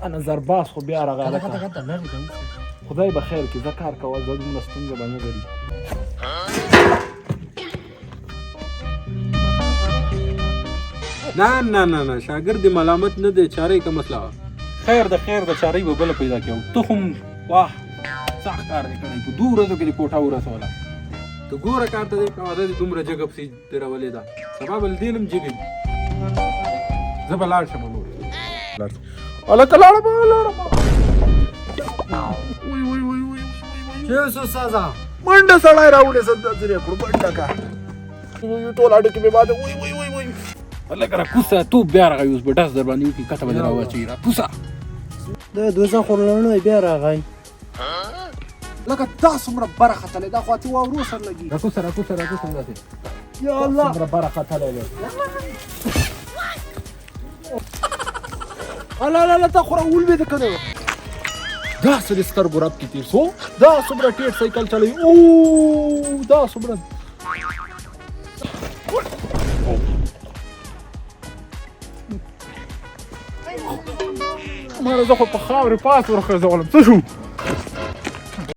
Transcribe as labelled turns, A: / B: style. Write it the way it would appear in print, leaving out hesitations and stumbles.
A: نظر باز خو بیا راغی
B: هغه لرې ده
A: خدای به خیر کړي زه کار کوه زه دومره ستونزه به نه لري
C: نه شاګرد ملامت نه دی چارې کا مسله خیر د چارې به بله پیدا کړو ته خو واه سخت کار دی کړی په 2 ورځو کې د کوټه ورسوله ته ګوره کار ته دی کوه د دومره جګه پسې درولې ده سبا به له دې نه هم جګوي زه به لاړ شم نور
A: هلکه لاړه به
B: چې اوس استاده
A: منډه سړی راوړې سندرې کړو منډه کا ټول هډوکي مې ماته وای
C: هلکه راکوسه تو بیا راغی اوس به ډز در باندې وکړي کته به دې راواچوي راکوسه
B: د دوزخ ورلڼوی بیا راغی
A: لکه دا څومره بره ختلی دا خو اتې واورو سر لګي
C: راکوسه همداسې
A: یا الله
C: څومره بره ختلی دی
A: الله تا خو راولوېده که نه داسې د سترګو رب کې تېر سو دا څومره ټیټ سایکل چلوي او دا څومره ماله زه خو په خاورې پاس ورخځولم څه شو